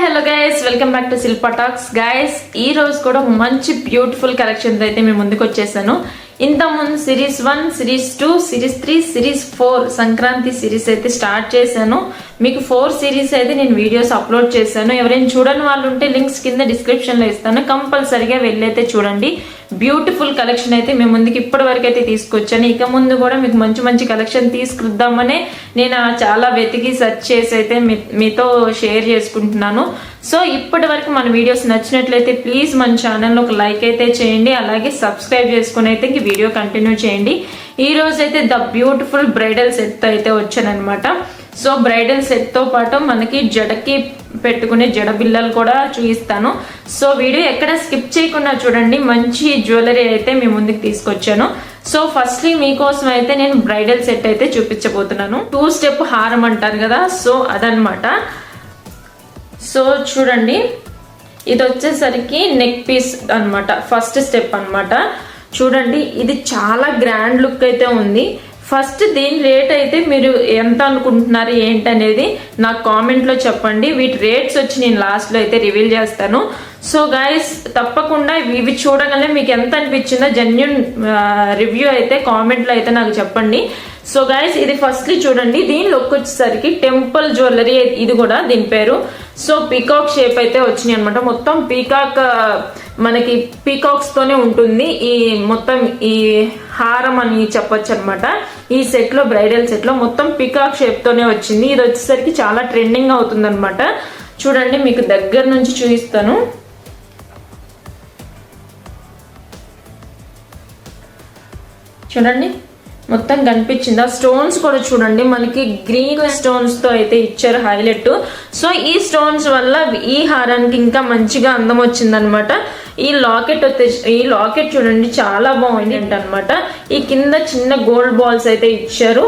Hello guys, welcome back to Shilpa talks. Guys, ఈ రోజు కూడా మంచి బ్యూటిఫుల్ కలెక్షన్స్ అయితే మేము ముందుకు వచ్చేసాను. ఇంతకుముందు series 1, series 2, series 3, series 4 Sankranti series అయితే స్టార్ట్ చేశాను. మీకు 4 సిరీస్ అయితే నేను వీడియోస్ అప్లోడ్ చేశాను. ఎవరైనా చూడని వాళ్ళు ఉంటే లింక్స్ కింద డిస్క్రిప్షన్లో ఇస్తాను, కంపల్సరిగా వెళ్ళైతే చూడండి. బ్యూటిఫుల్ కలెక్షన్ అయితే మేము ముందుకు ఇప్పటి వరకు అయితే తీసుకొచ్చాను. ఇక ముందు కూడా మీకు మంచి మంచి కలెక్షన్ తీసుకుద్దామనే నేను చాలా వెతికి సెర్చ్ చేసి అయితే మీతో షేర్ చేసుకుంటున్నాను. సో ఇప్పటి వరకు మన వీడియోస్ నచ్చినట్లయితే ప్లీజ్ మన ఛానల్లో ఒక లైక్ అయితే చేయండి, అలాగే సబ్స్క్రైబ్ చేసుకుని అయితే ఇంక వీడియో కంటిన్యూ చేయండి. ఈ రోజు అయితే ద బ్యూటిఫుల్ బ్రైడల్ సెట్ అయితే వచ్చానమాట. సో బ్రైడల్ సెట్ తో పాటు మనకి జడకి పెట్టుకునే జడ బిల్లలు కూడా చూపిస్తాను. సో వీడియో ఎక్కడ స్కిప్ చేయకుండా చూడండి. మంచి జ్యువెలరీ అయితే మీ ముందుకు తీసుకొచ్చాను. సో ఫస్ట్లీ మీకోసం అయితే నేను బ్రైడల్ సెట్ అయితే చూపించబోతున్నాను. 2 స్టెప్ హారం అంటారు కదా, సో అదనమాట. సో చూడండి, ఇది వచ్చేసరికి నెక్ పీస్ అన్నమాట, ఫస్ట్ స్టెప్ అన్నమాట. చూడండి, ఇది చాలా గ్రాండ్ లుక్ అయితే ఉంది. ఫస్ట్ దీని రేట్ అయితే మీరు ఎంత అనుకుంటున్నారు ఏంటనేది నాకు కామెంట్లో చెప్పండి. వీటి రేట్స్ వచ్చి నేను లాస్ట్లో అయితే రివీల్ చేస్తాను. సో గైస్, తప్పకుండా ఇవి చూడగానే మీకు ఎంత అనిపించిందో జెన్యూన్ రివ్యూ అయితే కామెంట్లో అయితే నాకు చెప్పండి. సో గైస్, ఇది ఫస్ట్లీ చూడండి, దీని లుక్ వచ్చేసరికి టెంపుల్ జ్యువెలరీ. ఇది కూడా దీని పేరు. సో పీకాక్ షేప్ అయితే వచ్చినాయి అనమాట. మొత్తం పీకాక్, మనకి పీకాక్స్ తోనే ఉంటుంది ఈ మొత్తం ఈ హారం అని చెప్పొచ్చు అనమాట. ఈ సెట్ లో, బ్రైడల్ సెట్ లో మొత్తం పీకాక్ షేప్ తోనే వచ్చింది. ఇది వచ్చేసరికి చాలా ట్రెండింగ్ అవుతుంది అనమాట. చూడండి, మీకు దగ్గర నుంచి చూపిస్తాను. చూడండి, మొత్తం కనిపించిందా? స్టోన్స్ కూడా చూడండి, మనకి గ్రీన్ స్టోన్స్ తో అయితే ఇచ్చారు హైలైట్. సో ఈ స్టోన్స్ వల్ల ఈ హారానికి ఇంకా మంచిగా అందం వచ్చిందనమాట. ఈ లాకెట్ చూడండి, చాలా బాగుంది అనమాట. ఈ కింద చిన్న గోల్డ్ బాల్స్ అయితే ఇచ్చారు.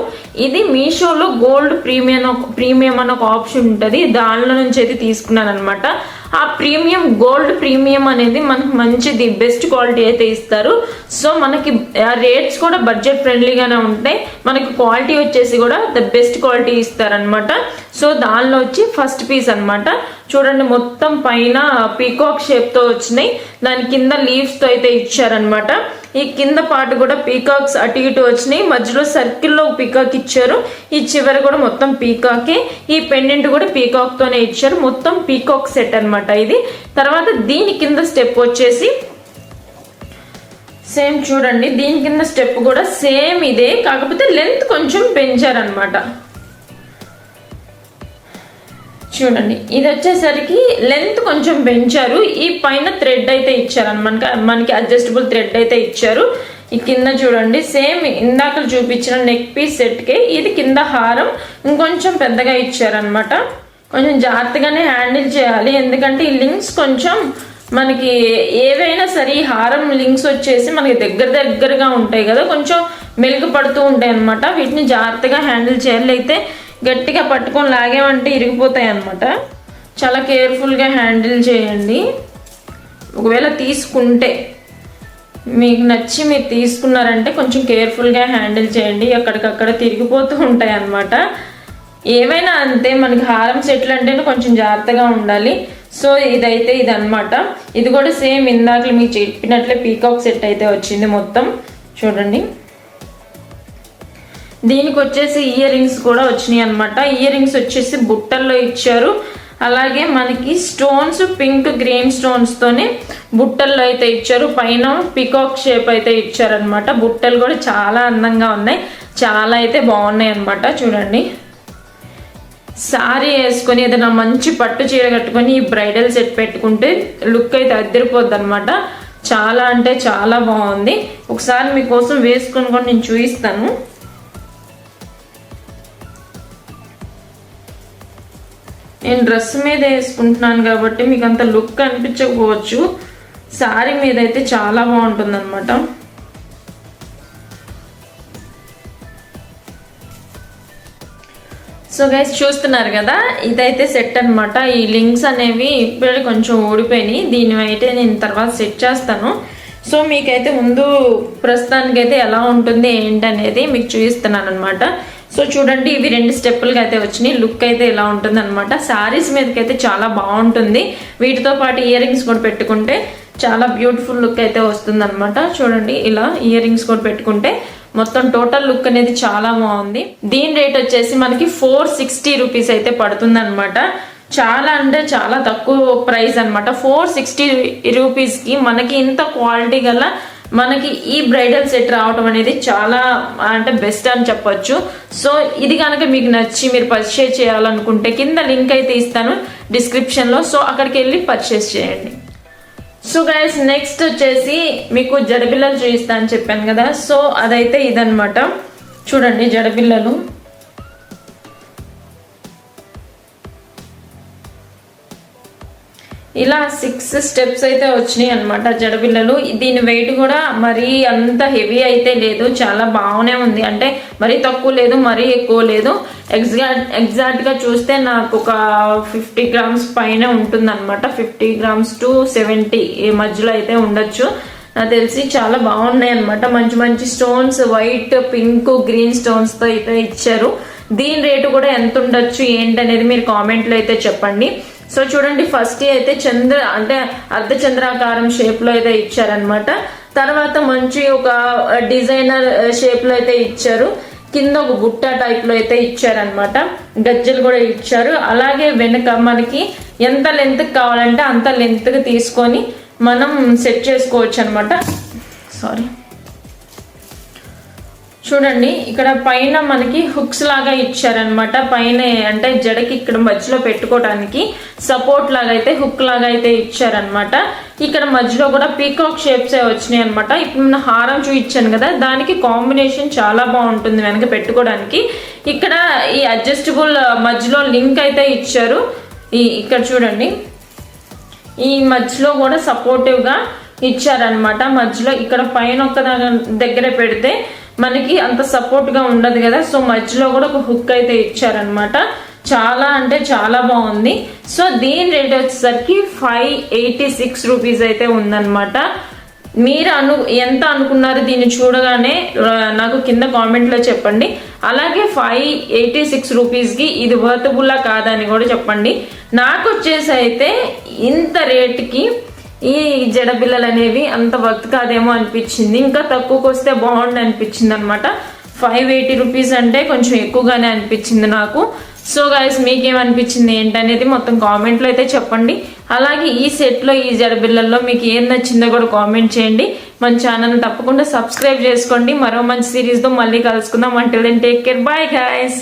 ఇది మీషోలో గోల్డ్ ప్రీమియం అని ఒక ఆప్షన్ ఉంటుంది, దానిలో నుంచి అయితే తీసుకున్నాను అనమాట. ఆ గోల్డ్ ప్రీమియం అనేది మనకి మంచిది, బెస్ట్ క్వాలిటీ అయితే ఇస్తారు. సో మనకి రేట్స్ కూడా బడ్జెట్ ఫ్రెండ్లీగానే ఉంటాయి. మనకి క్వాలిటీ వచ్చేసి కూడా ద బెస్ట్ క్వాలిటీ ఇస్తారనమాట. సో దానిలో వచ్చి ఫస్ట్ పీస్ అనమాట. చూడండి, మొత్తం పైన పీకాక్ షేప్ తో వచ్చినాయి, దాని కింద లీవ్స్ తో అయితే ఇచ్చారనమాట. ఈ కింద పార్ట్ కూడా పీకాక్స్ అటు ఇటు వచ్చినాయి, మధ్యలో సర్కిల్లో పీకాక్ ఇచ్చారు. ఈ చివరి కూడా మొత్తం పీకాకే. ఈ పెండెంట్ కూడా పీకాక్ తోనే ఇచ్చారు. మొత్తం పీకాక్ సెట్ అనమాట ఇది. తర్వాత దీని కింద స్టెప్ వచ్చేసి సేమ్ చూడండి, దీని కింద స్టెప్ కూడా సేమ్ ఇదే, కాకపోతే లెంత్ కొంచెం పెంచారనమాట. చూడండి, ఇది వచ్చేసరికి లెంత్ కొంచెం పెంచారు. ఈ పైన థ్రెడ్ అయితే ఇచ్చారనమాట, మనకి అడ్జస్టబుల్ థ్రెడ్ అయితే ఇచ్చారు. ఈ కింద చూడండి, సేమ్ ఇందాక చూపించిన నెక్ పీస్ సెట్కే ఇది కింద హారం ఇంకొంచెం పెద్దగా ఇచ్చారనమాట. కొంచెం జాగ్రత్తగానే హ్యాండిల్ చేయాలి, ఎందుకంటే ఈ లింక్స్ కొంచెం మనకి ఏవైనా సరే ఈ హారం లింక్స్ వచ్చేసి మనకి దగ్గరగా ఉంటాయి కదా, కొంచెం మెలుగు పడుతూ ఉంటాయి అనమాట. వీటిని జాగ్రత్తగా హ్యాండిల్ చేయాలి, అయితే గట్టిగా పట్టుకొని లాగేమంటే ఇరిగిపోతాయి అనమాట. చాలా కేర్ఫుల్గా హ్యాండిల్ చేయండి. ఒకవేళ తీసుకుంటే మీకు నచ్చి మీరు తీసుకున్నారంటే కొంచెం కేర్ఫుల్గా హ్యాండిల్ చేయండి, అక్కడికక్కడ తిరిగిపోతూ ఉంటాయి అన్నమాట. ఏమైనా అంతే, మనకి హారం సెట్లు అంటేనే కొంచెం జాగ్రత్తగా ఉండాలి. సో ఇదైతే ఇదన్నమాట. ఇది కూడా సేమ్ ఇందాక మీకు చెప్పినట్లే పీకాక్ సెట్ అయితే వచ్చింది మొత్తం. చూడండి, దీనికి వచ్చేసి ఇయర్ రింగ్స్ కూడా వచ్చినాయి అనమాట. ఇయర్ రింగ్స్ వచ్చేసి బుట్టల్లో ఇచ్చారు. అలాగే మనకి స్టోన్స్ పింక్ గ్రీన్ స్టోన్స్ తోనే బుట్టల్లో అయితే ఇచ్చారు. పైన పీకాక్ షేప్ అయితే ఇచ్చారనమాట. బుట్టలు కూడా చాలా అందంగా ఉన్నాయి, చాలా అయితే బాగున్నాయి అనమాట. చూడండి, సారీ వేసుకొని ఏదైనా మంచి పట్టు చీర కట్టుకొని ఈ బ్రైడల్ సెట్ పెట్టుకుంటే లుక్ అయితే అద్దరిపోద్ది అనమాట. చాలా అంటే చాలా బాగుంది. ఒకసారి మీకోసం వేసుకొని కూడా నేను చూపిస్తాను. నేను డ్రెస్ మీద వేసుకుంటున్నాను కాబట్టి మీకు అంత లుక్ అనిపించకపోవచ్చు, శారీ మీద అయితే చాలా బాగుంటుంది అనమాట. సో గైస్, చూస్తున్నారు కదా, ఇదైతే సెట్ అనమాట. ఈ లింక్స్ అనేవి ఇప్పుడే కొంచెం ఊడిపోయినాయి, దీని అయితే నేను తర్వాత సెట్ చేస్తాను. సో మీకైతే ముందు ప్రస్తుతానికైతే ఎలా ఉంటుంది ఏంటనేది మీకు చూపిస్తున్నాను అనమాట. సో చూడండి ఇవి 2 స్టెప్పులుగా అయితే వచ్చినాయి. లుక్ అయితే ఇలా ఉంటుంది అనమాట. శారీస్ మీదకైతే చాలా బాగుంటుంది. వీటితో పాటు ఇయర్ రింగ్స్ కూడా పెట్టుకుంటే చాలా బ్యూటిఫుల్ లుక్ అయితే వస్తుంది అనమాట. చూడండి ఇలా ఇయర్ రింగ్స్ కూడా పెట్టుకుంటే మొత్తం టోటల్ లుక్ అనేది చాలా బాగుంది. దీని రేట్ వచ్చేసి మనకి 460 రూపీస్ అయితే పడుతుంది అనమాట. చాలా అంటే చాలా తక్కువ ప్రైస్ అనమాట. 460 రూపీస్కి మనకి ఇంత క్వాలిటీ గల మనకి ఈ బ్రైడల్ సెట్ రావటం అనేది చాలా అంటే బెస్ట్ అని చెప్పొచ్చు. సో ఇది కనుక మీకు నచ్చి మీరు పర్చేస్ చేయాలనుకుంటే కింద లింక్ అయితే ఇస్తాను డిస్క్రిప్షన్లో. సో అక్కడికి వెళ్ళి పర్చేస్ చేయండి. సో గైస్ నెక్స్ట్ వచ్చేసి మీకు జడబిల్లలు చూపిస్తా అని చెప్పాను కదా. సో అదైతే ఇదనమాట. చూడండి జడబిల్లలు ఇలా 6 స్టెప్స్ అయితే వచ్చినాయి అనమాట జడబిల్లలు. దీని వెయిట్ కూడా మరీ అంత హెవీ అయితే లేదు, చాలా బాగానే ఉంది. అంటే మరీ తక్కువ లేదు, మరీ ఎక్కువ లేదు. ఎగ్జాక్ట్ గా చూస్తే నాకు ఒక 50 గ్రామ్స్ పైన ఉంటుంది అనమాట. 50 గ్రామ్స్ టు 70 ఈ మధ్యలో అయితే ఉండొచ్చు నాకు తెలిసి. చాలా బాగున్నాయి అనమాట. మంచి మంచి stones, white, pink, green stones తో అయితే ఇచ్చారు. దీని రేటు కూడా ఎంత ఉండొచ్చు ఏంటనేది మీరు కామెంట్ లో అయితే చెప్పండి. సో చూడండి ఫస్ట్ అయితే అంటే అర్ధచంద్రాకారం షేప్ లో అయితే ఇచ్చారనమాట. తర్వాత మంచి ఒక డిజైనర్ షేప్ లో అయితే ఇచ్చారు. కింద ఒక బుట్ట టైప్ లో అయితే ఇచ్చారనమాట. గజ్జలు కూడా ఇచ్చారు. అలాగే వెనుక మనకి ఎంత లెంత్ కావాలంటే అంత లెంత్ గా తీసుకొని మనం సెట్ చేసుకోవచ్చు అనమాట. సారీ చూడండి ఇక్కడ పైన మనకి హుక్స్ లాగా ఇచ్చారనమాట. పైన అంటే జడకి ఇక్కడ మధ్యలో పెట్టుకోవడానికి సపోర్ట్ లాగా అయితే హుక్ లాగా అయితే ఇచ్చారనమాట. ఇక్కడ మధ్యలో కూడా పీకాక్ షేప్స్ వచ్చినాయి అనమాట. ఇప్పుడు నేను హారం చూపించాను కదా, దానికి కాంబినేషన్ చాలా బాగుంటుంది వెనక పెట్టుకోవడానికి. ఇక్కడ ఈ అడ్జస్టబుల్ మధ్యలో లింక్ అయితే ఇచ్చారు. ఇక్కడ చూడండి ఈ మధ్యలో కూడా సపోర్టివ్ గా ఇచ్చారనమాట. మధ్యలో ఇక్కడ పైన ఒక దగ్గర పెడితే మనకి అంత సపోర్ట్ గా ఉండదు కదా. సో మధ్యలో కూడా ఒక హుక్ అయితే ఇచ్చారనమాట. చాలా అంటే చాలా బాగుంది. సో దీని రేట్ వచ్చేసరికి 586 రూపీస్ అయితే ఉందన్నమాట. మీరు ఎంత అనుకున్నారు దీన్ని చూడగానే నాకు కింద కామెంట్ లో చెప్పండి. అలాగే 586 రూపీస్ కి ఇది వర్తబుల్లా కాదని కూడా చెప్పండి. నాకు వచ్చేసి అయితే ఇంత రేట్కి ఈ జడబిల్లలు అనేవి అంత వర్త్ కాదేమో అనిపించింది. ఇంకా తక్కువకి వస్తే బాగుండి అనిపించింది అనమాట. 580 రూపీస్ అంటే కొంచెం ఎక్కువగానే అనిపించింది నాకు. సో గైస్ మీకేమనిపించింది ఏంటనేది మొత్తం కామెంట్లో అయితే చెప్పండి. అలాగే ఈ సెట్లో ఈ జడబిల్లల్లో మీకు ఏం నచ్చిందో కూడా కామెంట్ చేయండి. మన ఛానల్ తప్పకుండా సబ్స్క్రైబ్ చేసుకోండి. మరో మంచి సిరీస్తో మళ్ళీ కలుసుకుందాం. Until then take care, bye guys.